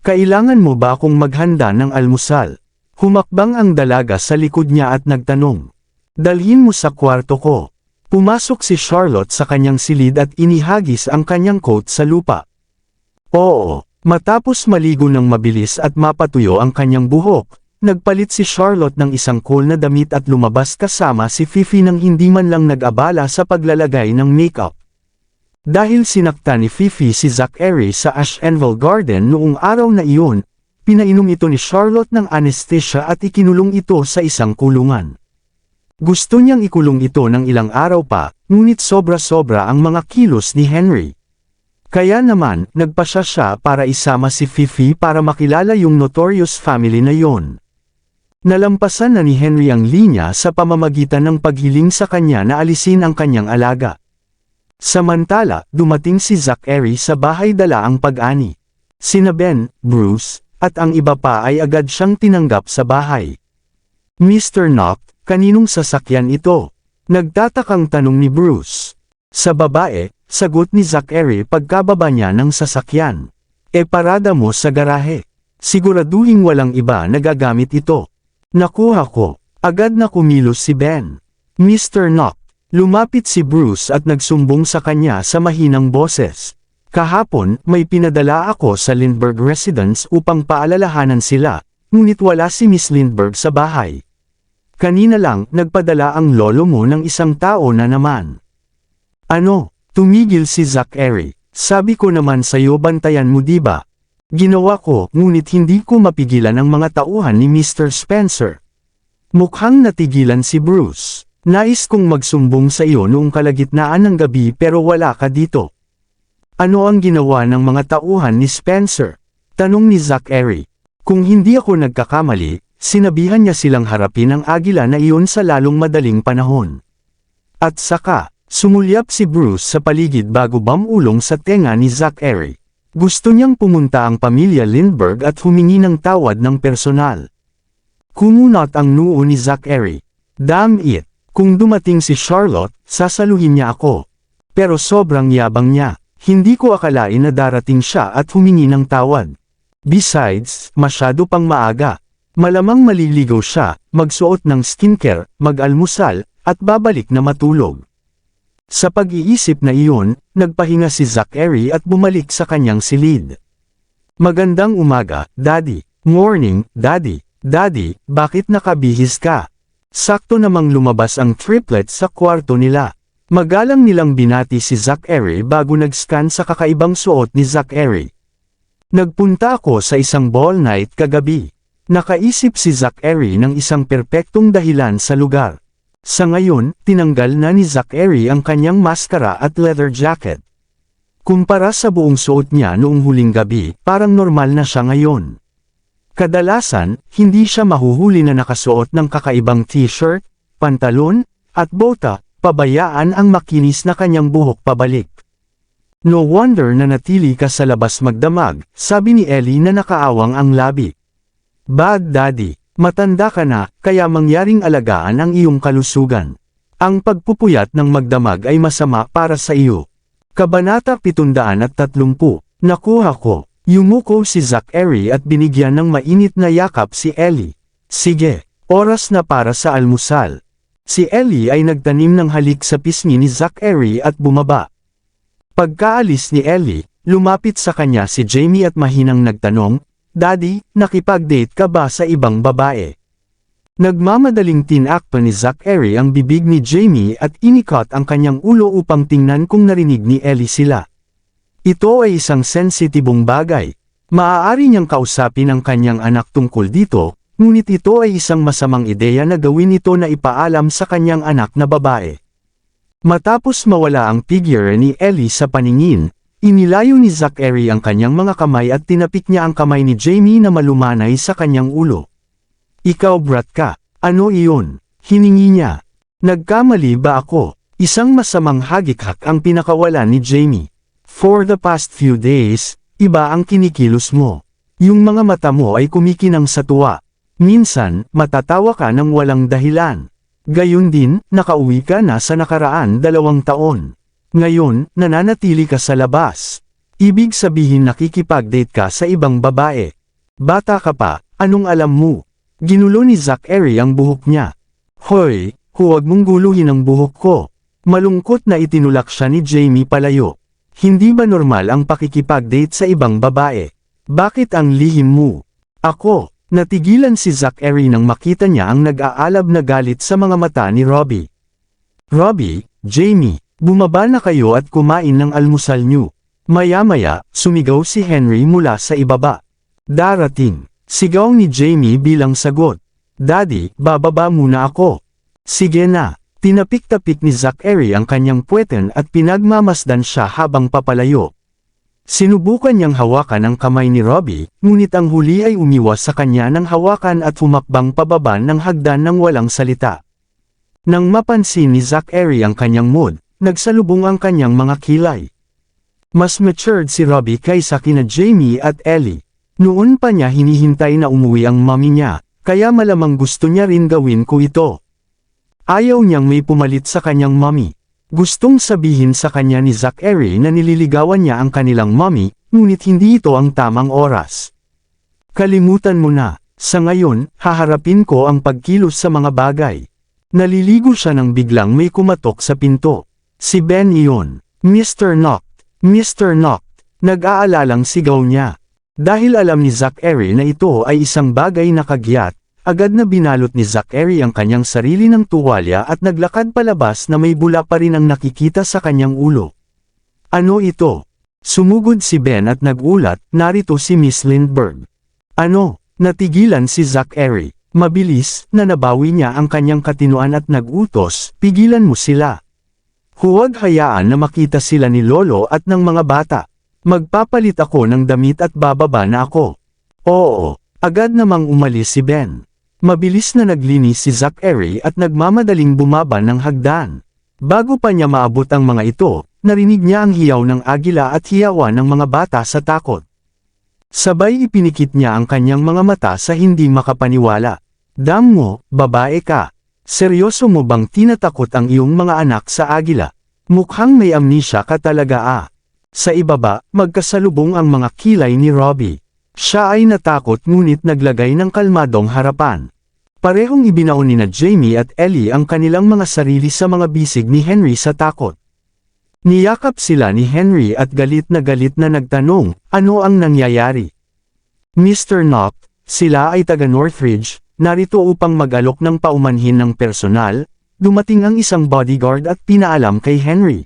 Kailangan mo ba akong maghanda ng almusal? Humakbang ang dalaga sa likod niya at nagtanong. Dalhin mo sa kwarto ko. Pumasok si Charlotte sa kanyang silid at inihagis ang kanyang coat sa lupa. Oo, matapos maligo ng mabilis at mapatuyo ang kanyang buhok, nagpalit si Charlotte ng isang cool na damit at lumabas kasama si Fifi nang hindi man lang nag-abala sa paglalagay ng makeup. Dahil sinakta ni Fifi si Zachary sa Ashenville Garden noong araw na iyon, pinainom ito ni Charlotte ng anesthesia at ikinulong ito sa isang kulungan. Gusto niyang ikulong ito ng ilang araw pa, ngunit sobra-sobra ang mga kilos ni Henry. Kaya naman, nagpasya siya para isama si Fifi para makilala yung notorious family na yon. Nalampasan na ni Henry ang linya sa pamamagitan ng paghiling sa kanya na alisin ang kanyang alaga. Samantala, dumating si Zachary sa bahay dala ang pag-ani. Sina Ben, Bruce, at ang iba pa ay agad siyang tinanggap sa bahay. Mr. Noct, kaninong sasakyan ito? Nagtatakang tanong ni Bruce. Sa babae, sagot ni Zachary pagkababa niya ng sasakyan. Parada mo sa garahe. Siguraduhin walang iba na gagamit ito. Nakuha ko. Agad na kumilos si Ben. Mr. Noct. Lumapit si Bruce at nagsumbong sa kanya sa mahinang boses. Kahapon, may pinadala ako sa Lindbergh residence upang paalalahanan sila, ngunit wala si Miss Lindbergh sa bahay. Kanina lang, nagpadala ang lolo mo ng isang tao na naman. Ano? Tumigil si Zachary. Sabi ko naman sa'yo bantayan mo diba? Ginawa ko, ngunit hindi ko mapigilan ang mga tauhan ni Mr. Spencer. Mukhang natigilan si Bruce. Nais kong magsumbong sa iyo noong kalagitnaan ng gabi pero wala ka dito. Ano ang ginawa ng mga tauhan ni Spencer? Tanong ni Zachary. Kung hindi ako nagkakamali, sinabihan niya silang harapin ang agila na iyon sa lalong madaling panahon. At saka, sumulyap si Bruce sa paligid bago bamulong sa tenga ni Zachary. Gusto niyang pumunta ang pamilya Lindbergh at humingi ng tawad ng personal. Kumunot ang noo ni Zachary. Damn it! Kung dumating si Charlotte, sasaluhin niya ako. Pero sobrang yabang niya. Hindi ko akalain na darating siya at humingi ng tawad. Besides, masyado pang maaga. Malamang maliligaw siya, magsuot ng skincare, mag-almusal, at babalik na matulog. Sa pag-iisip na iyon, nagpahinga si Zachary at bumalik sa kanyang silid. Magandang umaga, Daddy. Morning, Daddy. Daddy, bakit nakabihis ka? Sakto namang lumabas ang triplet sa kwarto nila. Magalang nilang binati si Zachary bago nag-scan sa kakaibang suot ni Zachary. Nagpunta ako sa isang ball night kagabi. Nakaisip si Zachary ng isang perpektong dahilan sa lugar. Sa ngayon, tinanggal na ni Zachary ang kanyang maskara at leather jacket. Kumpara sa buong suot niya noong huling gabi, parang normal na siya ngayon. Kadalasan, hindi siya mahuhuli na nakasuot ng kakaibang t-shirt, pantalon, at bota, pabayaan ang makinis na kanyang buhok pabalik. No wonder na natili ka sa labas magdamag, sabi ni Ellie na nakaawang ang labi. Bad Daddy, matanda ka na, kaya mangyaring alagaan ang iyong kalusugan. Ang pagpupuyat ng magdamag ay masama para sa iyo. Kabanata 730, nakuha ko. Yumuko si Zachary at binigyan ng mainit na yakap si Ellie. Sige, oras na para sa almusal. Si Ellie ay nagtanim ng halik sa pisngi ni Zachary at bumaba. Pagkaalis ni Ellie, lumapit sa kanya si Jamie at mahinang nagtanong, Daddy, nakipag-date ka ba sa ibang babae? Nagmamadaling tinakpan ni Zachary ang bibig ni Jamie at inikot ang kanyang ulo upang tingnan kung narinig ni Ellie sila. Ito ay isang sensitibong bagay. Maaari niyang kausapin ang kanyang anak tungkol dito, ngunit ito ay isang masamang ideya na gawin ito na ipaalam sa kanyang anak na babae. Matapos mawala ang figure ni Ellie sa paningin, inilayo ni Zachary ang kanyang mga kamay at tinapik niya ang kamay ni Jamie na malumanay sa kanyang ulo. Ikaw brat ka, ano iyon? Hiningi niya. Nagkamali ba ako? Isang masamang hagikhak ang pinakawalan ni Jamie. For the past few days, iba ang kinikilos mo. Yung mga mata mo ay kumikinang sa tuwa. Minsan, matatawa ka ng walang dahilan. Gayun din, nakauwi ka na sa nakaraan 2 taon. Ngayon, nananatili ka sa labas. Ibig sabihin nakikipag-date ka sa ibang babae. Bata ka pa, anong alam mo? Ginulo ni Zachary ang buhok niya. Hoy, huwag mong guluhin ang buhok ko. Malungkot na itinulak siya ni Jamie palayo. Hindi ba normal ang pakikipag-date sa ibang babae? Bakit ang lihim mo? Ako, natigilan si Zachary nang makita niya ang nag-aalab na galit sa mga mata ni Robbie. Robbie, Jamie, bumaba na kayo at kumain ng almusal niyo. Maya-maya, sumigaw si Henry mula sa ibaba. Darating, sigaw ni Jamie bilang sagot. Daddy, bababa muna ako. Sige na. Tinapik-tapik ni Zachary ang kanyang puweten at pinagmamasdan siya habang papalayo. Sinubukan niyang hawakan ang kamay ni Robbie, ngunit ang huli ay umiwas sa kanya ng hawakan at humakbang pababa ng hagdan ng walang salita. Nang mapansin ni Zachary ang kanyang mood, nagsalubong ang kanyang mga kilay. Mas matured si Robbie kaysa kina Jamie at Ellie. Noon pa niya hinihintay na umuwi ang mommy niya, kaya malamang gusto niya rin gawin ko ito. Ayaw niyang may pumalit sa kanyang mommy. Gustong sabihin sa kanya ni Zachary na nililigawan niya ang kanilang mommy, ngunit hindi ito ang tamang oras. Kalimutan mo na, sa ngayon, haharapin ko ang pagkilos sa mga bagay. Naliligo siya nang biglang may kumatok sa pinto. Si Ben iyon. Mr. Knocked, Mr. Knocked, nag-aalalang sigaw niya. Dahil alam ni Zachary na ito ay isang bagay na kagyat, agad na binalot ni Zachary ang kanyang sarili ng tuwalya at naglakad palabas na may bula pa rin ang nakikita sa kanyang ulo. Ano ito? Sumugod si Ben at nagulat, narito si Miss Lindbergh. Ano? Natigilan si Zachary. Mabilis, na nabawi niya ang kanyang katinuan at nagutos, pigilan mo sila. Huwag hayaan na makita sila ni Lolo at ng mga bata. Magpapalit ako ng damit at bababa na ako. Oo, agad namang umalis si Ben. Mabilis na naglinis si Zachary at nagmamadaling bumaba ng hagdan. Bago pa niya maabot ang mga ito, narinig niya ang hiyaw ng agila at hiyawan ng mga bata sa takot. Sabay ipinikit niya ang kanyang mga mata sa hindi makapaniwala. Dam mo, babae ka. Seryoso mo bang tinatakot ang iyong mga anak sa agila? Mukhang may amnesia ka talaga . Sa ibaba, magkasalubong ang mga kilay ni Robbie. Siya ay natakot ngunit naglagay ng kalmadong harapan. Parehong ibinaon ni na Jamie at Ellie ang kanilang mga sarili sa mga bisig ni Henry sa takot. Niyakap sila ni Henry at galit na nagtanong, ano ang nangyayari? Mr. Knock, sila ay taga Northridge, narito upang mag-alok ng paumanhin ng personal, dumating ang isang bodyguard at pinaalam kay Henry.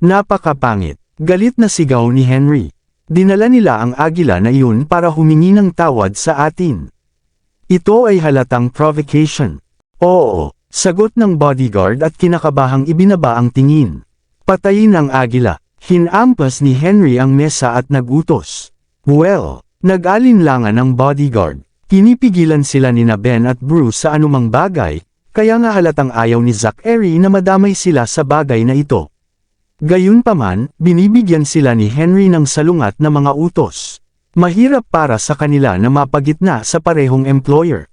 Napakapangit, galit na sigaw ni Henry. Dinala nila ang agila na iyon para humingi ng tawad sa atin. Ito ay halatang provocation. Oo, sagot ng bodyguard at kinakabahang ibinaba ang tingin. Patayin ang agila. Hinampas ni Henry ang mesa at nagutos. Well, nag-alinlangan ang bodyguard. Pinipigilan sila ni Ben at Bruce sa anumang bagay, kaya nga halatang ayaw ni Zachary na madamay sila sa bagay na ito. Gayunpaman, binibigyan sila ni Henry ng salungat na mga utos. Mahirap para sa kanila na mapagitna sa parehong employer.